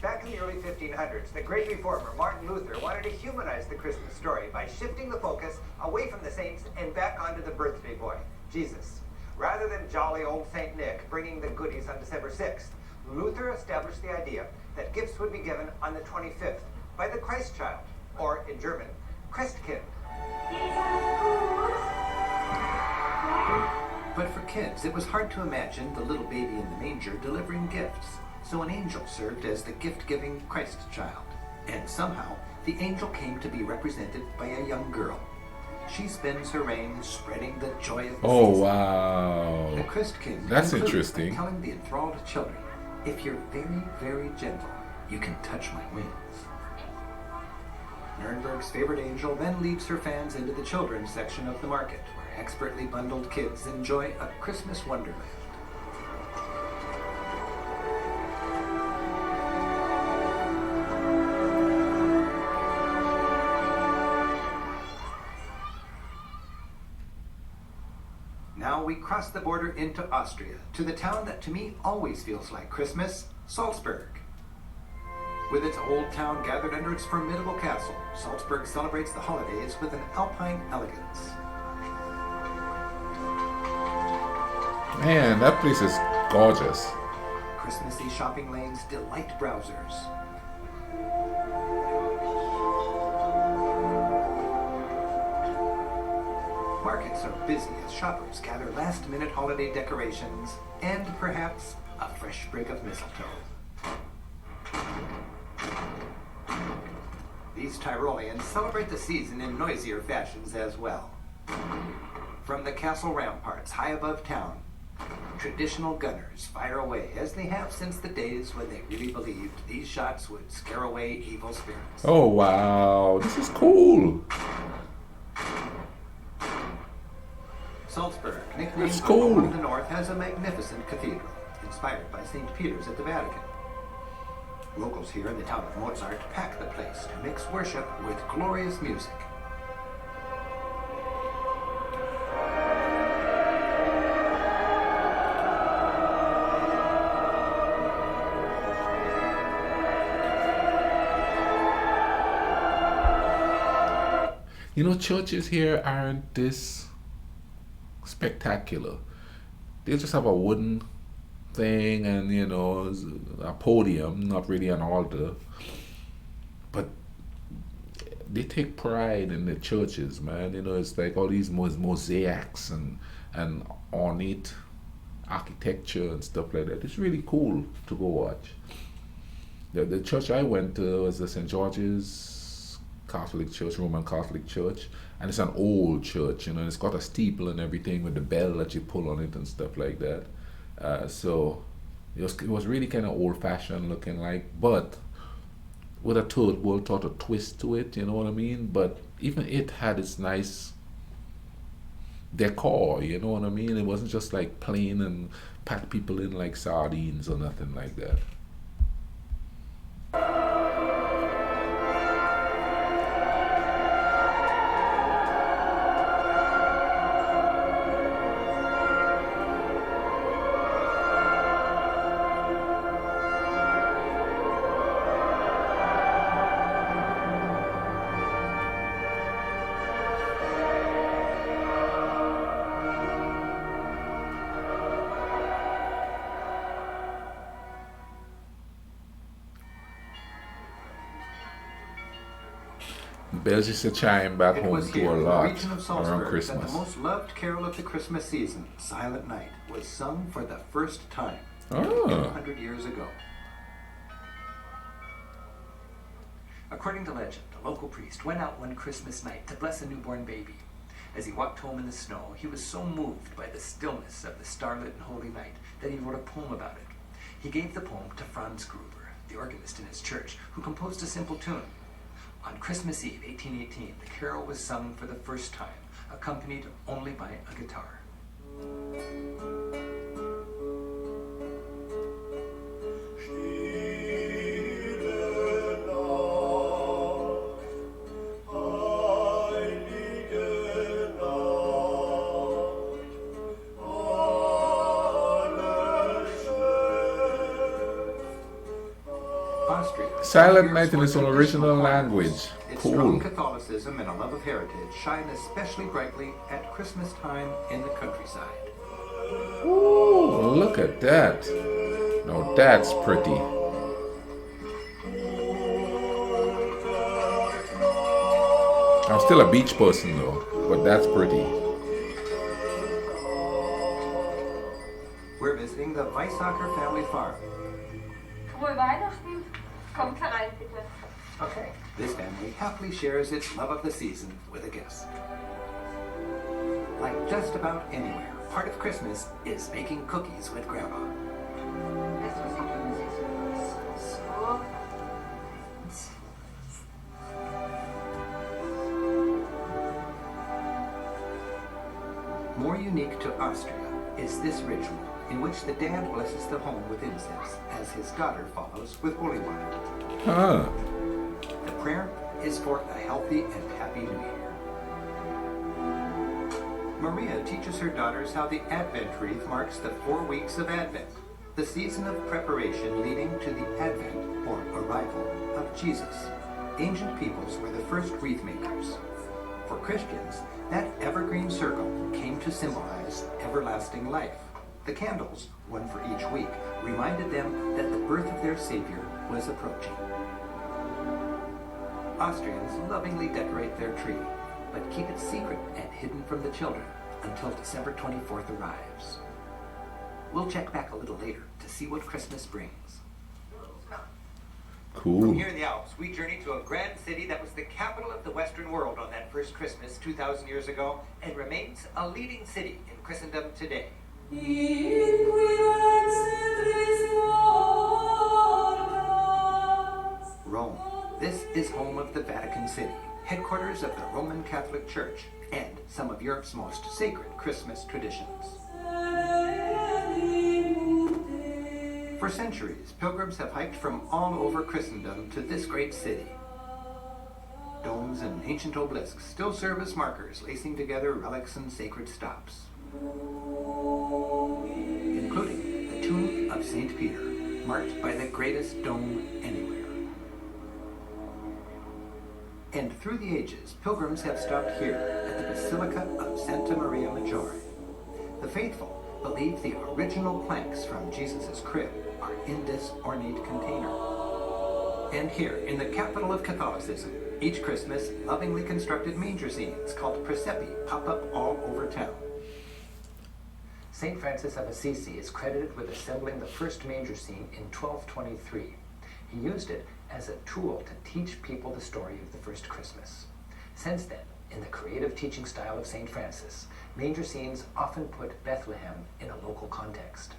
Back in the early 1500s, the great reformer Martin Luther wanted to humanize the Christmas story by shifting the focus away from the saints and back onto the birthday boy, Jesus. Rather than jolly old St. Nick bringing the goodies on December 6th, Luther established the idea that gifts would be given on the 25th by the Christ child, or in German, Christkind. But for kids, it was hard to imagine the little baby in the manger delivering gifts. So an angel served as the gift-giving Christ child. And somehow, the angel came to be represented by a young girl. She spins her reins, spreading the joy of the Oh, season. wow. The Christkind That's concludes interesting. by telling the enthralled children, if you're very, very gentle, you can touch my wings. Nuremberg's favorite angel then leads her fans into the children's section of the market, where expertly bundled kids enjoy a Christmas wonderland. Now we cross the border into Austria, to the town that to me always feels like Christmas, Salzburg. With its old town gathered under its formidable castle, Salzburg celebrates the holidays with an alpine elegance. Man, that place is gorgeous. Christmassy shopping lanes delight browsers. Markets are busy as shoppers gather last-minute holiday decorations and perhaps a fresh sprig of mistletoe. These Tyroleans celebrate the season in noisier fashions as well. From the castle ramparts high above town, traditional gunners fire away, as they have since the days when they really believed these shots would scare away evil spirits. Oh, wow. This is cool. Salzburg, nicknamed It's the cool. Home of the North, has a magnificent cathedral, inspired by St. Peter's at the Vatican. Locals here in the town of Mozart pack the place to mix worship with glorious music. You know, churches here aren't this spectacular. They just have a wooden thing and, you know, a podium, not really an altar. But they take pride in the churches, man. You know, it's like all these mosaics and ornate architecture and stuff like that. It's really cool to go watch. The church I went to was the St. George's Catholic Church, Roman Catholic Church, and it's an old church, you know, it's got a steeple and everything with the bell that you pull on it and stuff like that. So it was really kind of old-fashioned looking like, but with a third world sort of twist to it, you know what I mean? But even it had its nice decor, you know what I mean? It wasn't just like plain and pack people in like sardines or nothing like that. Bells used to chime back It home was to here a in the lot region of around Salzburg that the Christmas. most loved carol of the Christmas season, Silent Night, was sung for the first time Oh. 200 years ago. According to legend, a local priest went out one Christmas night to bless a newborn baby. As he walked home in the snow, he was so moved by the stillness of the starlit and holy night that he wrote a poem about it. He gave the poem to Franz Gruber, the organist in his church, who composed a simple tune. On Christmas Eve, 1818, the carol was sung for the first time, accompanied only by a guitar. Austria Silent Night in its original language. Its strong Cool. Catholicism and a love of heritage shine especially brightly at Christmas time in the countryside. Ooh, look at that. Now that's pretty. I'm still a beach person though, but that's pretty. We're visiting the Weissacher family farm. Frohe Weihnachten. Kommt herein, bitte. Okay. This family happily shares its love of the season with a guest. Like just about anywhere, part of Christmas is making cookies with Grandma. Das, was Sie tun, ist jetzt so. More unique to Austria is this ritual in which the dad blesses the home with incense as his daughter follows with holy water. Huh. The prayer is for a healthy and happy new year. Maria teaches her daughters how the Advent wreath marks the 4 weeks of Advent, the season of preparation leading to the advent or arrival of Jesus. Ancient peoples were the first wreath makers. For Christians, that evergreen circle came to symbolize everlasting life. The candles, one for each week, reminded them that the birth of their Savior was approaching. Austrians lovingly decorate their tree, but keep it secret and hidden from the children until December 24th arrives. We'll check back a little later to see what Christmas brings. From Cool. here in the Alps, we journey to a grand city that was the capital of the Western world on that first Christmas 2,000 years ago and remains a leading city in Christendom today. Rome. This is home of the Vatican City, headquarters of the Roman Catholic Church, and some of Europe's most sacred Christmas traditions. For centuries, pilgrims have hiked from all over Christendom to this great city. Domes and ancient obelisks still serve as markers, lacing together relics and sacred stops, including the tomb of St. Peter, marked by the greatest dome anywhere. And through the ages, pilgrims have stopped here at the Basilica of Santa Maria Majori. The faithful believe the original planks from Jesus' crib are in this ornate container. And here, in the capital of Catholicism, each Christmas, lovingly constructed manger scenes called presepi pop up all over town. St. Francis of Assisi is credited with assembling the first manger scene in 1223. He used it as a tool to teach people the story of the first Christmas. Since then, in the creative teaching style of St. Francis, manger scenes often put Bethlehem in a local context.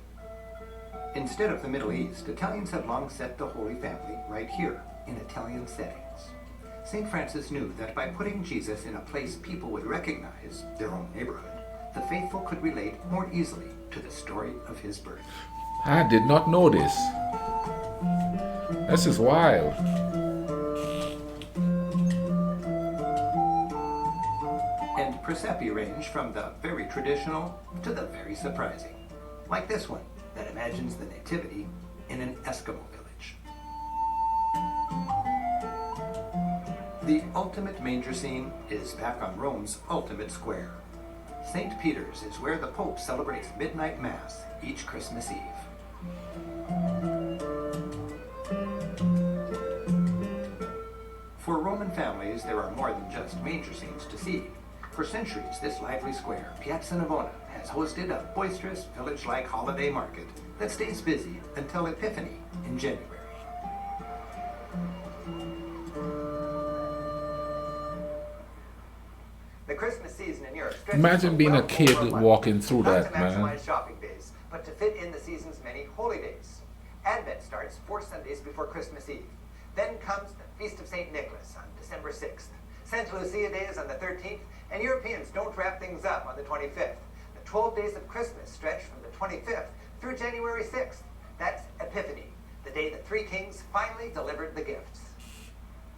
Instead of the Middle East, Italians had long set the Holy Family right here, in Italian settings. St. Francis knew that by putting Jesus in a place people would recognize, their own neighborhood, the faithful could relate more easily to the story of his birth. I did not know this. This is wild. And presepi range from the very traditional to the very surprising. Like this one that imagines the nativity in an Eskimo village. The ultimate manger scene is back on Rome's ultimate square. St. Peter's is where the Pope celebrates midnight mass each Christmas Eve. For Roman families, there are more than just manger scenes to see. For centuries, this lively square, Piazza Navona, has hosted a boisterous, village-like holiday market that stays busy until Epiphany in January. The Christmas season in Europe stretches Imagine from being a well kid over a month, walking through not that, to man. maximize shopping days, but to fit in the season's many holy days. Advent starts 4 Sundays before Christmas Eve. Then comes the Feast of St. Nicholas on December 6th. St. Lucia Day is on the 13th, and Europeans don't wrap things up on the 25th. The 12 days of Christmas stretch from the 25th through January 6th. That's Epiphany, the day the three kings finally delivered the gifts.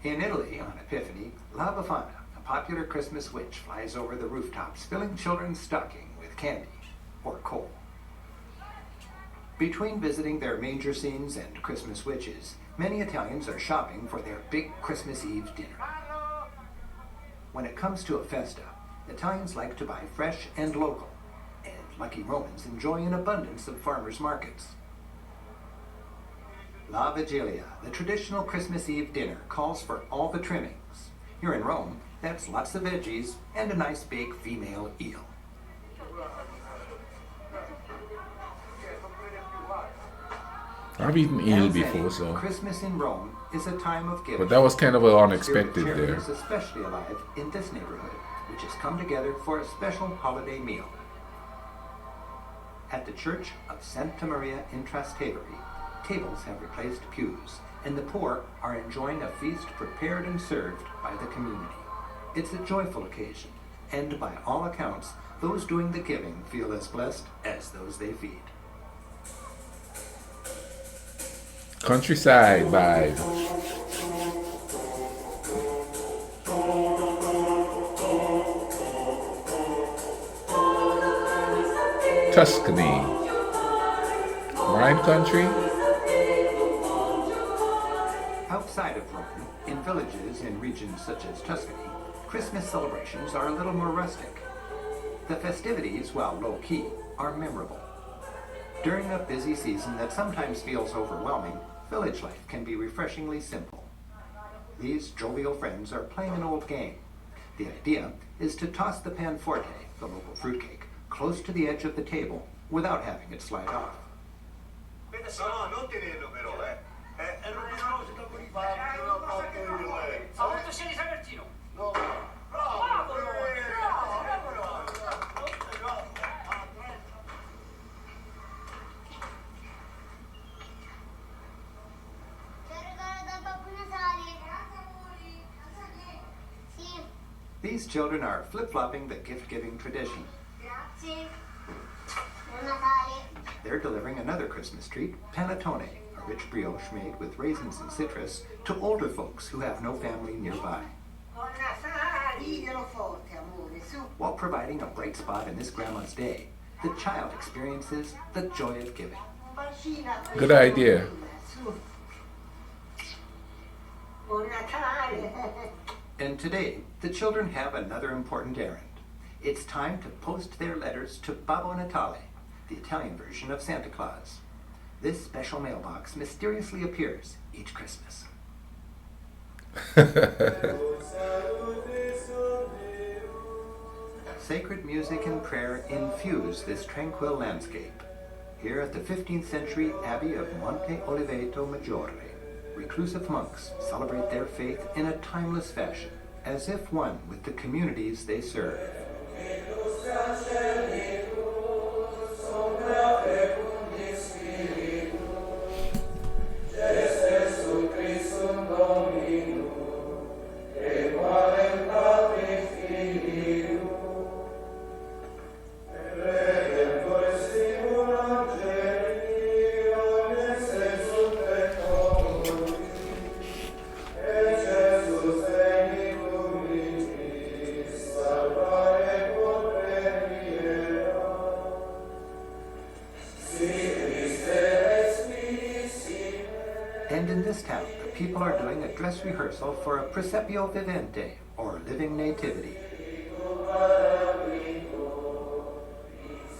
In Italy, on Epiphany, La Befana, a popular Christmas witch, flies over the rooftops, filling children's stocking with candy or coal. Between visiting their manger scenes and Christmas witches, many Italians are shopping for their big Christmas Eve dinner. When it comes to a festa, Italians like to buy fresh and local, and lucky Romans enjoy an abundance of farmers' markets. La Vigilia, the traditional Christmas Eve dinner, calls for all the trimmings. Here in Rome, that's lots of veggies and a nice big female eel. I've eaten eel As before, a, so. Christmas in Rome is a time of giving. But that was kind of unexpected The spirit of charity there. is especially alive in this neighborhood, which has come together for a special holiday meal. At the Church of Santa Maria in Trastevere, tables have replaced pews, and the poor are enjoying a feast prepared and served by the community. It's a joyful occasion, and by all accounts, those doing the giving feel as blessed as those they feed. Countryside vibe. Tuscany. Wine country. Outside of Rome, in villages in regions such as Tuscany, Christmas celebrations are a little more rustic. The festivities, while low-key, are memorable. During a busy season that sometimes feels overwhelming, village life can be refreshingly simple. These jovial friends are playing an old game. The idea is to toss the panforte, the local fruitcake, close to the edge of the table without having it slide off. These children are flip-flopping the gift-giving tradition. They're delivering another Christmas treat, Panettone, a rich brioche made with raisins and citrus, to older folks who have no family nearby. While providing a bright spot in this Grandma's Day, the child experiences the joy of giving. Good idea. And today, the children have another important errand. It's time to post their letters to Babbo Natale, the Italian version of Santa Claus. This special mailbox mysteriously appears each Christmas. Sacred music and prayer infuse this tranquil landscape. Here at the 15th century Abbey of Monte Oliveto Majori, reclusive monks celebrate their faith in a timeless fashion, as if one with the communities they serve. And in this town, the people are doing a dress rehearsal for a Presepio Vivente, or living nativity.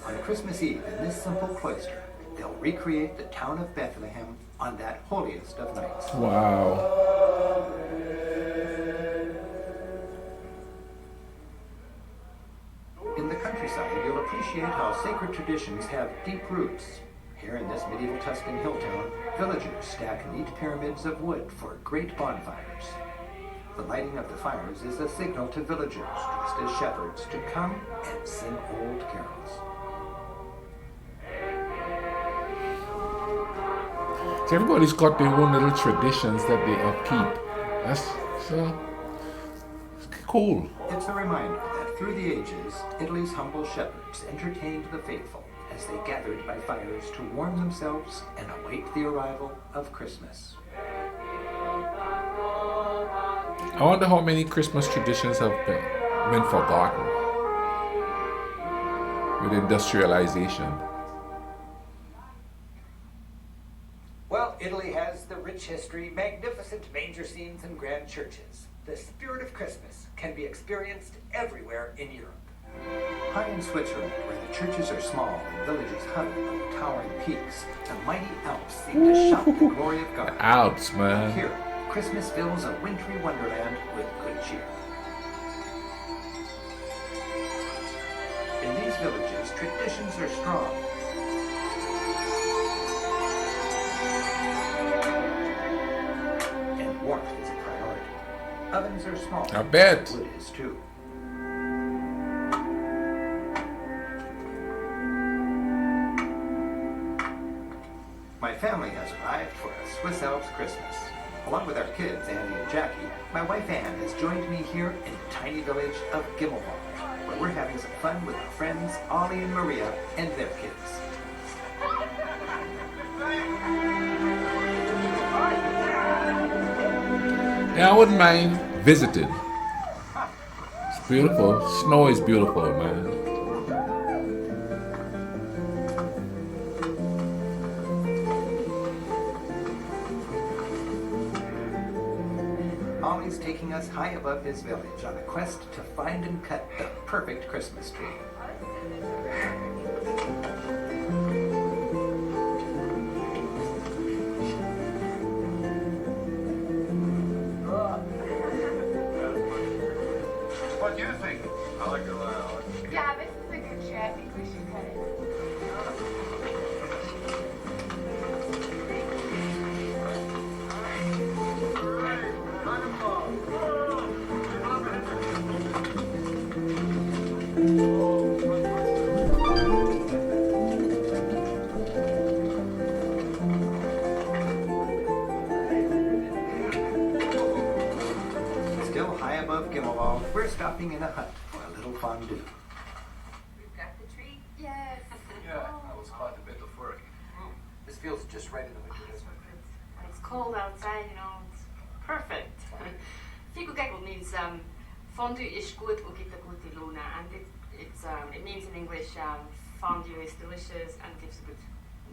On Christmas Eve, in this simple cloister, they'll recreate the town of Bethlehem on that holiest of nights. Wow. In the countryside, you'll appreciate how sacred traditions have deep roots. Here in this medieval Tuscan hill town, villagers stack neat pyramids of wood for great bonfires. The lighting of the fires is a signal to villagers dressed as shepherds to come and sing old carols. So everybody's got their own little traditions that they upkeep. That's so cool. It's a reminder that through the ages, Italy's humble shepherds entertained the faithful as they gathered by fires to warm themselves and await the arrival of Christmas. I wonder how many Christmas traditions have been forgotten with industrialization. rich history, magnificent manger scenes, and grand churches, the spirit of Christmas can be experienced everywhere in Europe. High in Switzerland, where the churches are small and villages huddle on towering peaks, the mighty Alps seem to shout the glory of God. Alps, man. Here, Christmas fills a wintry wonderland with good cheer. In these villages, traditions are strong. And warmth is a priority. Ovens are small. I bet. Wood is too. My family has arrived for a Swiss Alps Christmas. Along with our kids, Andy and Jackie, my wife Anne has joined me here in the tiny village of Gimmelwald, where we're having some fun with our friends Ollie and Maria and their kids. Yeah, I wouldn't mind visiting. It's beautiful. Snow is beautiful, man. Ollie's taking us high above his village on a quest to find and cut the perfect Christmas tree. What do you think? I like it a lot. Yeah, this is a good tree. I think we should cut it. Still high above Gimmelwald, we're stopping in a hut for a little fondue. We've got the tree. Yes. Yeah, that was quite a bit of work. This feels just right in the winter, doesn't it? When it's cold outside, it's perfect. Figurgegel means fondue is good und gibt a gute Laune, and it means in English fondue is delicious and gives a good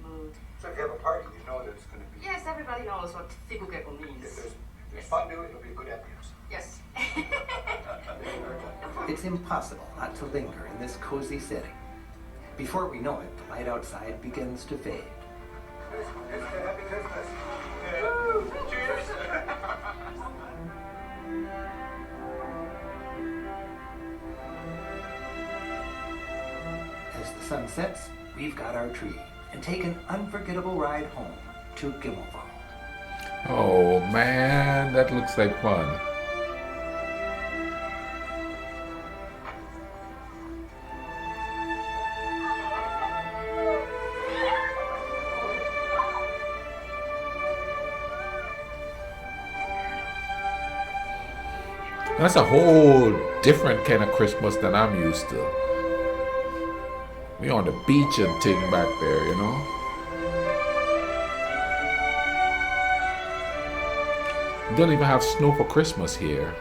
mood. So if you have a party, you know that it's going to be... Yes, everybody knows what Figurgegel means. If there's fondue, it'll be a good ambience. Yes. It's impossible not to linger in this cozy setting. Before we know it, the light outside begins to fade. Happy Christmas. Cheers! As the sun sets, we've got our tree and take an unforgettable ride home to Gimmelwald. Oh man, that looks like fun. That's a whole different kind of Christmas than I'm used to. We on the beach and thing back there, Don't even have snow for Christmas here.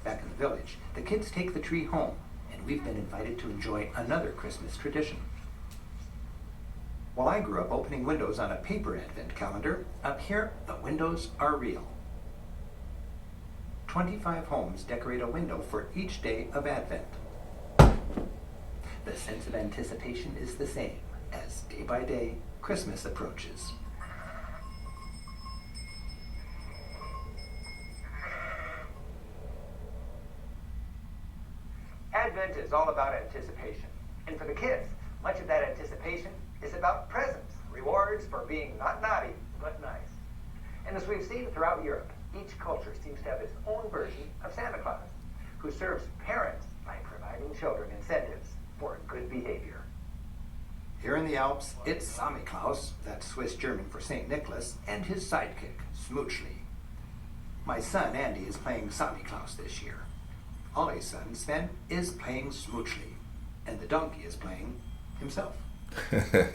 Back in the village, the kids take the tree home, and we've been invited to enjoy another Christmas tradition. While I grew up opening windows on a paper advent calendar, up here, the windows are real. 25 homes decorate a window for each day of Advent. The sense of anticipation is the same as, day by day, Christmas approaches. Advent is all about anticipation. And for the kids, much of that anticipation is about presents, rewards for being not naughty, but nice. And as we've seen throughout Europe, each culture seems to have its own version of Santa Claus, who serves parents by providing children incentives for good behavior. Here in the Alps, it's Samichlaus, that's Swiss German for St. Nicholas, and his sidekick, Smoochly. My son, Andy, is playing Samichlaus this year. Ollie's son, Sven, is playing Smoochly, and the donkey is playing himself.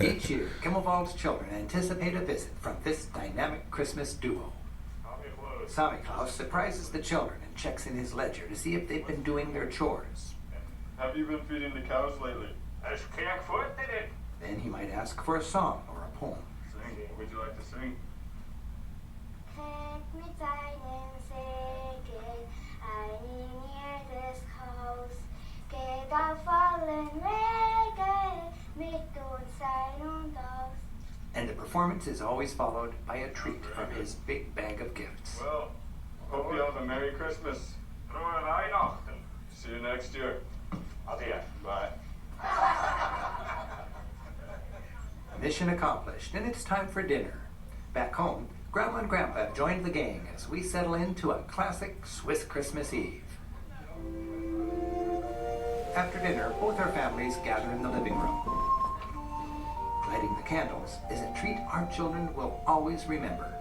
Each year, Gimmelwald's children anticipate a visit from this dynamic Christmas duo. Samichlaus surprises the children and checks in his ledger to see if they've been doing their chores. Have you been feeding the cows lately? As Kerkvoort did it. Then he might ask for a song or a poem. Sing. What would you like to sing? Kennt mit seinem Segel ein in jedes Haus, geht auf allen Wegen mit uns ein und aus. And the performance is always followed by a treat from his big bag of gifts. Well, hope you have a Merry Christmas. Frohe Weihnachten. See you next year. Adieu. Bye. Mission accomplished, and it's time for dinner. Back home, Grandma and Grandpa have joined the gang as we settle into a classic Swiss Christmas Eve. After dinner, both our families gather in the living room. Lighting the candles is a treat our children will always remember.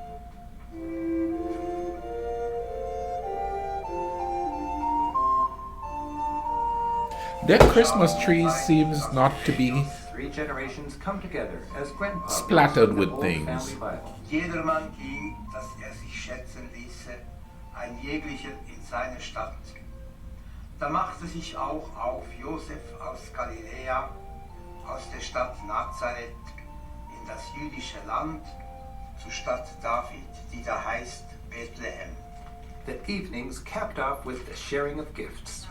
Their Christmas trees seems not to be Three generations come together as Grandpa splattered reads the with old things. family Bible. Jedermann ging, dass sich schätzen ließe, ein jeglicher in seine Stadt. Da machte sich auch auf Josef aus Galiläa, aus der Stadt Nazareth, in das jüdische Land, zur Stadt David, die da heißt Bethlehem. The evenings capped off with the sharing of gifts.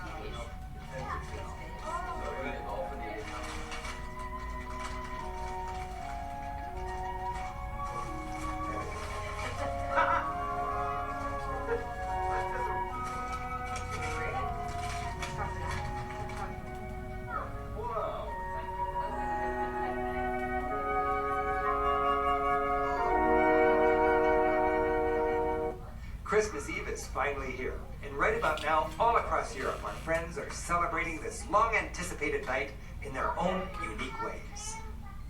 Christmas Eve is finally here, and right about now, all across Europe, our friends are celebrating this long-anticipated night in their own unique ways.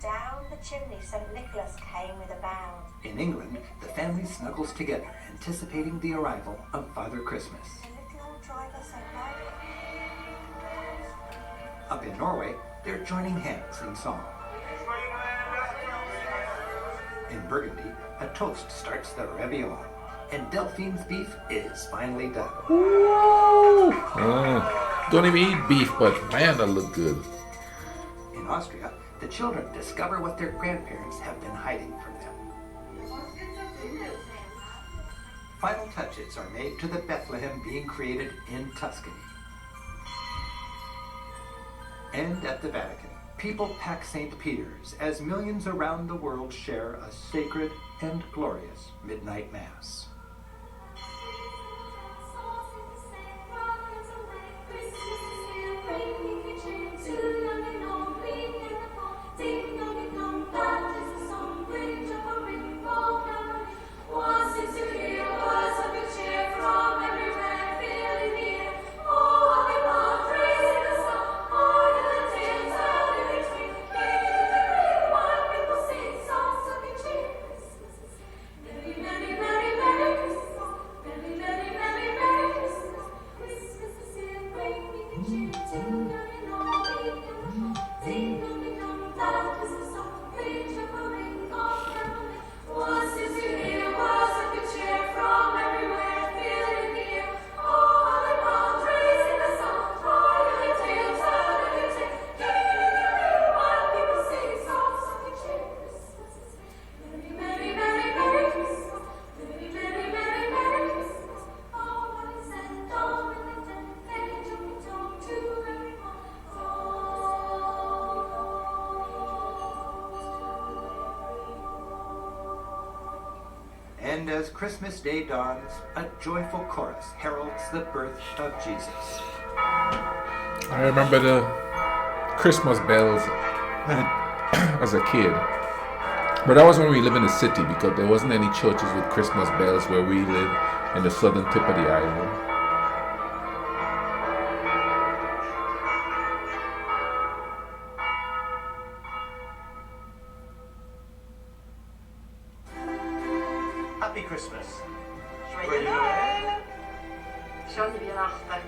Down the chimney St. Nicholas came with a bound. In England, the family snuggles together, anticipating the arrival of Father Christmas. The little old driver said no. Up in Norway, they're joining hands in song. In Burgundy, a toast starts the réveillon, and Delphine's beef is finally done. Don't even eat beef, but man, that look good. In Austria, the children discover what their grandparents have been hiding from them. Final touches are made to the Bethlehem being created in Tuscany. And at the Vatican, people pack St. Peter's as millions around the world share a sacred and glorious midnight mass. And as Christmas Day dawns, a joyful chorus heralds the birth of Jesus. I remember the Christmas bells as a kid. But that was when we lived in the city, because there wasn't any churches with Christmas bells where we live in the southern tip of the island. Happy Christmas. Joyeux Noël! Schöne Weihnachten!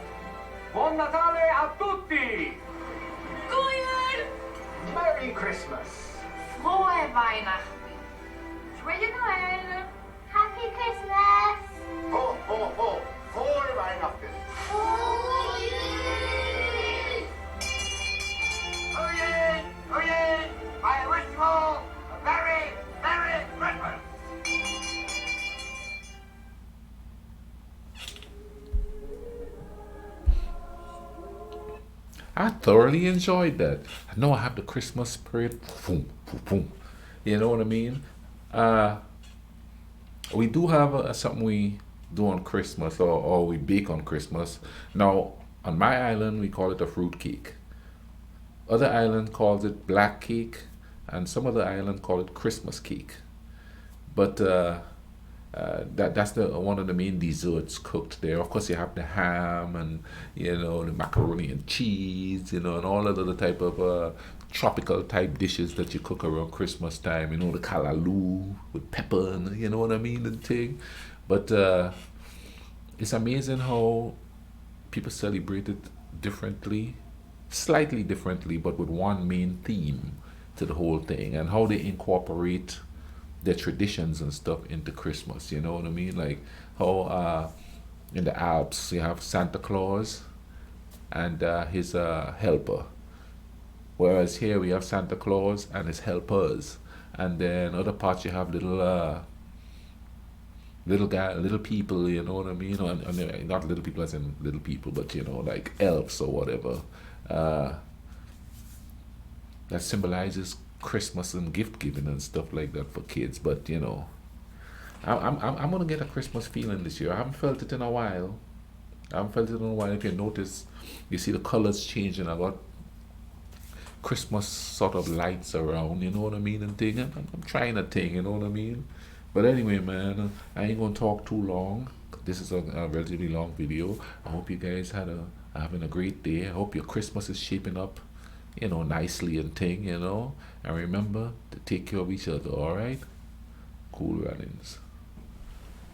Buon Natale a tutti! Goeie! Merry Christmas! Frohe Weihnachten! Joyeux Noël! Happy Christmas! Ho, ho, ho! Frohe Weihnachten! Oh, Oh yay! Oh yay! I I thoroughly enjoyed that. I know I have the Christmas spirit. Boom, boom, boom. You know what I mean? Uh, we do have something we do on Christmas, or we bake on Christmas. Now, on my island, we call it a fruit cake. Other island calls it black cake, and some other island call it Christmas cake. But that's the one of the main desserts cooked there. Of course, you have the ham and the macaroni and cheese, and all of the other type of tropical type dishes that you cook around Christmas time. The kalaloo with pepper and you know what I mean and thing. But it's amazing how people celebrate it differently, slightly differently, but with one main theme to the whole thing, and how they incorporate their traditions and stuff into Christmas. You know what I mean? Like how in the Alps you have Santa Claus and his helper, whereas here we have Santa Claus and his helpers, and then other parts you have little people. You know what I mean? And not little people as in little people, but like elves or whatever. That symbolizes Christmas and gift giving and stuff like that for kids. But I'm gonna get a Christmas feeling this year. I haven't felt it in a while. If you notice, you see the colors changing. I got Christmas sort of lights around. You know what I mean and thing. I'm trying a thing. You know what I mean. But anyway, man, I ain't gonna talk too long. This is a relatively long video. I hope you guys having a great day. I hope your Christmas is shaping up nicely and thing. And remember to take care of each other, alright? Cool runnings.